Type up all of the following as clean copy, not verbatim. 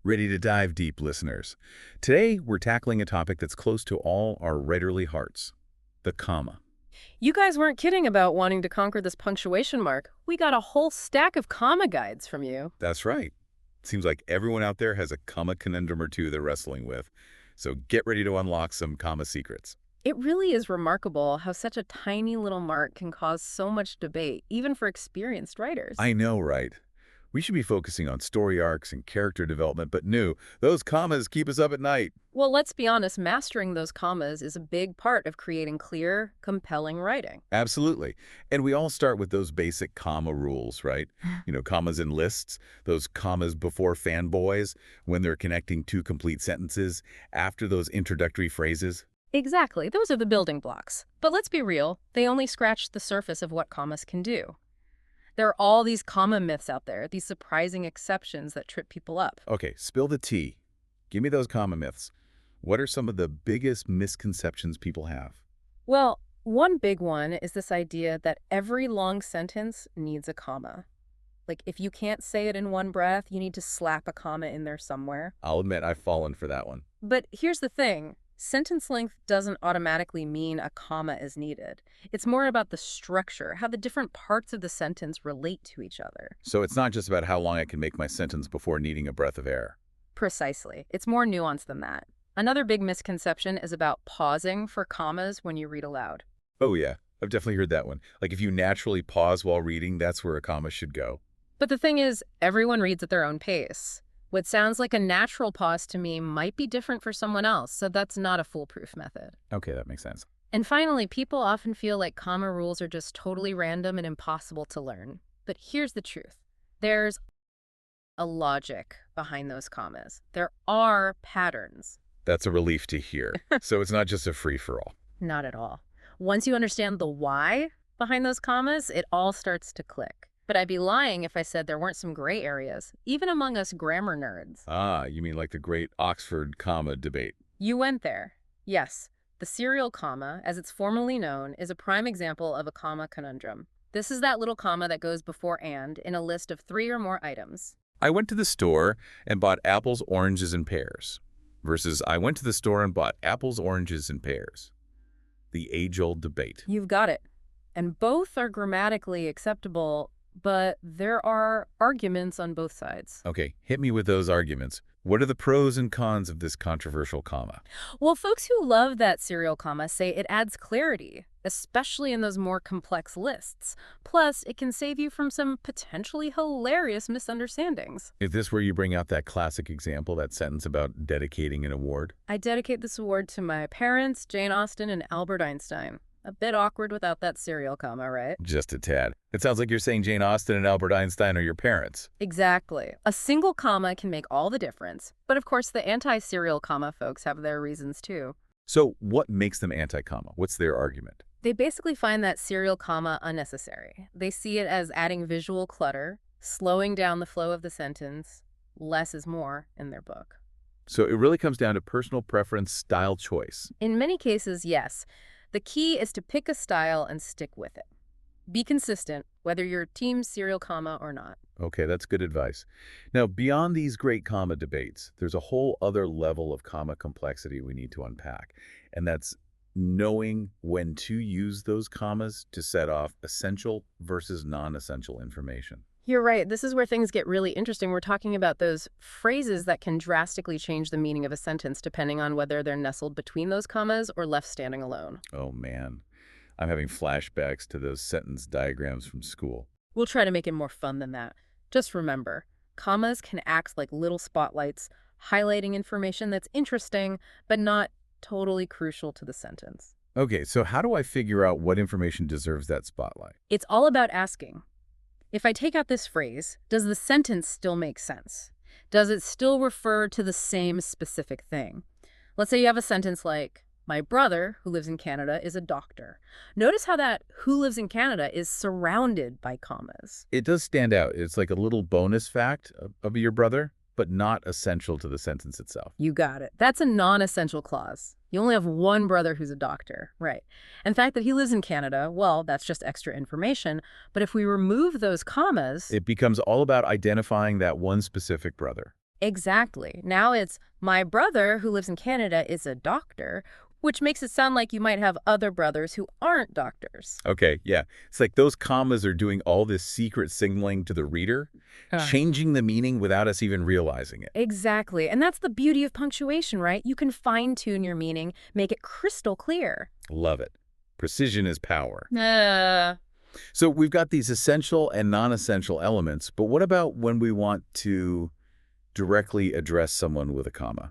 Ready to dive deep, listeners? Today, we're tackling a topic that's close to all our writerly hearts, the comma. You guys weren't kidding about wanting to conquer this punctuation mark. We got a whole stack of comma guides from you. That's right. Seems like everyone out there has a comma conundrum or two they're wrestling with, so get ready to unlock some comma secrets. It really is remarkable how such a tiny little mark can cause so much debate, even for experienced writers. I know, right? We should be focusing on story arcs and character development, but no, those commas keep us up at night. Well, let's be honest, mastering those commas is a big part of creating clear, compelling writing. Absolutely. And we all start with those basic comma rules, right? Commas in lists, those commas before fanboys, when they're connecting two complete sentences, after those introductory phrases. Exactly, those are the building blocks. But let's be real, they only scratch the surface of what commas can do. There are all these comma myths out there, these surprising exceptions that trip people up. Okay, spill the tea. Give me those comma myths. What are some of the biggest misconceptions people have? Well, one big one is this idea that every long sentence needs a comma. Like, if you can't say it in one breath, you need to slap a comma in there somewhere. I'll admit I've fallen for that one. But here's the thing. Sentence length doesn't automatically mean a comma is needed. It's more about the structure, how the different parts of the sentence relate to each other. So it's not just about how long I can make my sentence before needing a breath of air. Precisely. It's more nuanced than that. Another big misconception is about pausing for commas when you read aloud. Oh yeah, I've definitely heard that one. Like if you naturally pause while reading, that's where a comma should go. But the thing is, everyone reads at their own pace. What sounds like a natural pause to me might be different for someone else, so that's not a foolproof method. Okay, that makes sense. And finally, people often feel like comma rules are just totally random and impossible to learn. But here's the truth. There's a logic behind those commas. There are patterns. That's a relief to hear. So it's not just a free-for-all. Not at all. Once you understand the why behind those commas, it all starts to click. But I'd be lying if I said there weren't some gray areas, even among us grammar nerds. Ah, you mean like the great Oxford comma debate. You went there. Yes, the serial comma, as it's formally known, is a prime example of a comma conundrum. This is that little comma that goes before and in a list of 3 or more items. I went to the store and bought apples, oranges, and pears. Versus I went to the store and bought apples, oranges, and pears. The age-old debate. You've got it. And both are grammatically acceptable, but there are arguments on both sides. Okay, hit me with those arguments. What are the pros and cons of this controversial comma? Well, folks who love that serial comma say it adds clarity, especially in those more complex lists. Plus, it can save you from some potentially hilarious misunderstandings. Is this where you bring out that classic example, that sentence about dedicating an award? I dedicate this award to my parents, Jane Austen and Albert Einstein. A bit awkward without that serial comma, right? Just a tad. It sounds like you're saying Jane Austen and Albert Einstein are your parents. Exactly. A single comma can make all the difference. But of course, the anti-serial comma folks have their reasons too. So what makes them anti-comma? What's their argument? They basically find that serial comma unnecessary. They see it as adding visual clutter, slowing down the flow of the sentence. Less is more in their book. So it really comes down to personal preference, style choice. In many cases, yes. The key is to pick a style and stick with it. Be consistent, whether you're team serial comma or not. Okay, that's good advice. Now, beyond these great comma debates, there's a whole other level of comma complexity we need to unpack, and that's knowing when to use those commas to set off essential versus non-essential information. You're right. This is where things get really interesting. We're talking about those phrases that can drastically change the meaning of a sentence depending on whether they're nestled between those commas or left standing alone. Oh man, I'm having flashbacks to those sentence diagrams from school. We'll try to make it more fun than that. Just remember, commas can act like little spotlights, highlighting information that's interesting, but not totally crucial to the sentence. Okay, so how do I figure out what information deserves that spotlight? It's all about asking. If I take out this phrase, does the sentence still make sense? Does it still refer to the same specific thing? Let's say you have a sentence like, my brother, who lives in Canada, is a doctor. Notice how that who lives in Canada is surrounded by commas. It does stand out. It's like a little bonus fact of your brother, but not essential to the sentence itself. You got it. That's a non-essential clause. You only have one brother who's a doctor, right? And the fact that he lives in Canada, well, that's just extra information. But if we remove those commas, It becomes all about identifying that one specific brother. Exactly. Now it's, my brother who lives in Canada is a doctor, which makes it sound like you might have other brothers who aren't doctors. Okay, yeah. It's like those commas are doing all this secret signaling to the reader, Huh. changing the meaning without us even realizing it. Exactly. And that's the beauty of punctuation, right? You can fine-tune your meaning, make it crystal clear. Love it. Precision is power. Uh, So we've got these essential and non-essential elements, but what about when we want to directly address someone with a comma?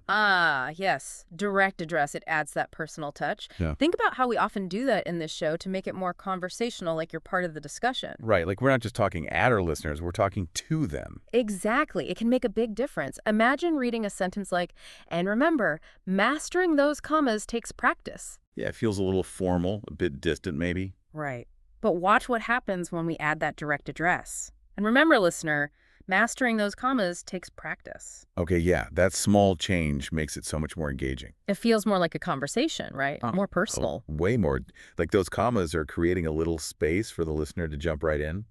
yes. Direct address. It adds that personal touch. Yeah. Think about how we often do that in this show to make it more conversational, like you're part of the discussion. Right, like we're not just talking at our listeners, we're talking to them. Exactly. It can make a big difference. Imagine reading a sentence like, and remember, mastering those commas takes practice. Yeah, it feels a little formal, a bit distant maybe. Right. But watch what happens when we add that direct address. And remember, listener, mastering those commas takes practice. Okay, yeah, that small change makes it so much more engaging. It feels more like a conversation, right? More Oh, personal. way more. Like those commas are creating a little space for the listener to jump right in.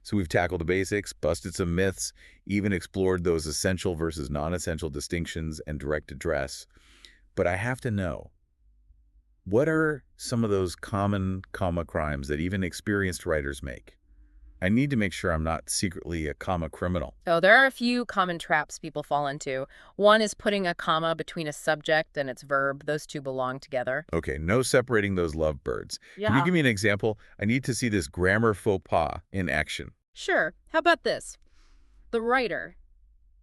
So we've tackled the basics, busted some myths, even explored those essential versus non-essential distinctions and direct address. But I have to know, what are some of those common comma crimes that even experienced writers make? I need to make sure I'm not secretly a comma criminal. Oh, there are a few common traps people fall into. One is putting a comma between a subject and its verb. Those two belong together. Okay, no separating those lovebirds. Can you Yeah. give me an example? I need to see this grammar faux pas in action. Sure. How about this? The writer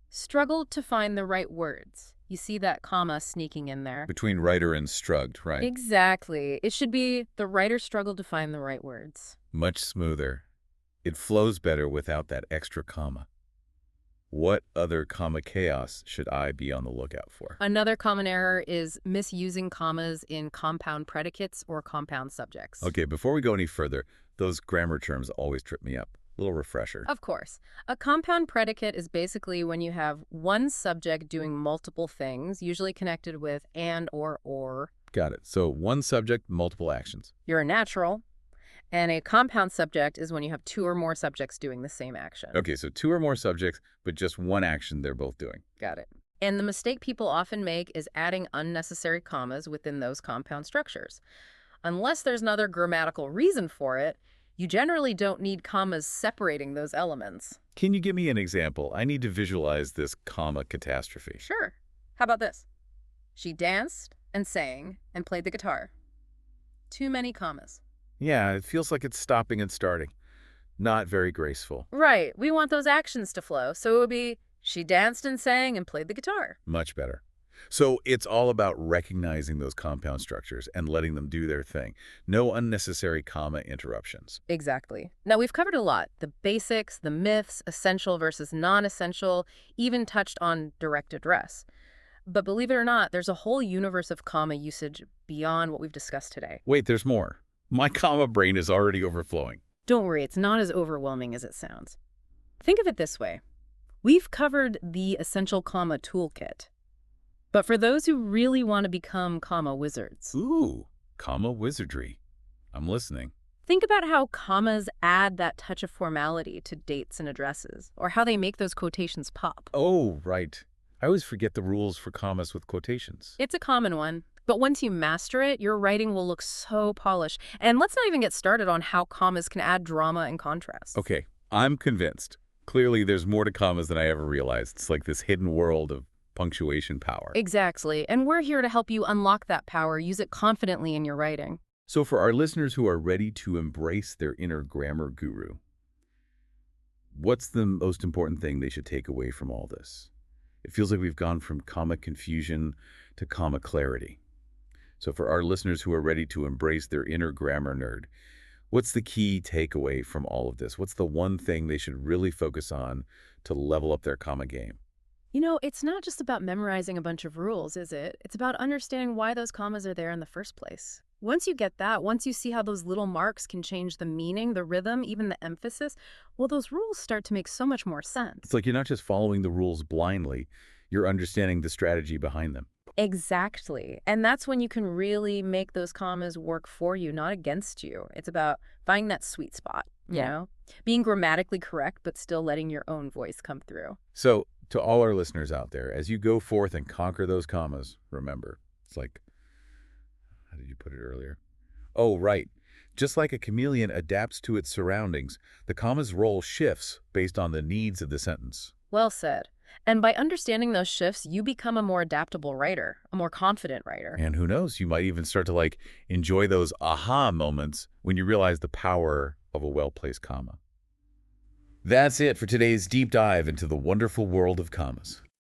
struggled to find the right words. You see that comma sneaking in there. Between writer and strugged, right? Exactly. It should be the writer struggled to find the right words. Much smoother. It flows better without that extra comma. What other comma chaos should I be on the lookout for? Another common error is misusing commas in compound predicates or compound subjects. Okay, before we go any further, those grammar terms always trip me up. Little refresher. Of course. A compound predicate is basically when you have one subject doing multiple things, usually connected with and or. Got it. So one subject, multiple actions. You're a natural. And a compound subject is when you have two or more subjects doing the same action. Okay, so two or more subjects, but just one action they're both doing. Got it. And the mistake people often make is adding unnecessary commas within those compound structures. Unless there's another grammatical reason for it, you generally don't need commas separating those elements. Can you give me an example? I need to visualize this comma catastrophe. Sure. How about this? She danced and sang and played the guitar. Too many commas. Yeah, it feels like it's stopping and starting. Not very graceful. Right. We want those actions to flow. So it would be, she danced and sang and played the guitar. Much better. So it's all about recognizing those compound structures and letting them do their thing. No unnecessary comma interruptions. Exactly. Now, we've covered a lot. The basics, the myths, essential versus non-essential, even touched on direct address. But believe it or not, there's a whole universe of comma usage beyond what we've discussed today. Wait, there's more. My comma brain is already overflowing. Don't worry, it's not as overwhelming as it sounds. Think of it this way. We've covered the essential comma toolkit. But for those who really want to become comma wizards, Ooh, comma wizardry. I'm listening. think about how commas add that touch of formality to dates and addresses, or how they make those quotations pop. Oh, right. I always forget the rules for commas with quotations. It's a common one, but once you master it, your writing will look so polished. And let's not even get started on how commas can add drama and contrast. Okay, I'm convinced. Clearly, there's more to commas than I ever realized. It's like this hidden world of punctuation power. Exactly. And we're here to help you unlock that power, use it confidently in your writing. So for our listeners who are ready to embrace their inner grammar guru, what's the most important thing they should take away from all this? It feels like we've gone from comma confusion to comma clarity. So for our listeners who are ready to embrace their inner grammar nerd, what's the key takeaway from all of this? What's the one thing they should really focus on to level up their comma game? You know, it's not just about memorizing a bunch of rules, is it? It's about understanding why those commas are there in the first place. Once you get that, once you see how those little marks can change the meaning, the rhythm, even the emphasis, well, those rules start to make so much more sense. It's like you're not just following the rules blindly, you're understanding the strategy behind them. Exactly. And that's when you can really make those commas work for you, not against you. It's about finding that sweet spot, you know? Being grammatically correct, but still letting your own voice come through. So To all our listeners out there, as you go forth and conquer those commas, remember, it's like, how did you put it earlier? Oh, right. Just like a chameleon adapts to its surroundings, the comma's role shifts based on the needs of the sentence. Well said. And by understanding those shifts, you become a more adaptable writer, a more confident writer. And who knows, you might even start to enjoy those aha moments when you realize the power of a well-placed comma. That's it for today's deep dive into the wonderful world of commas.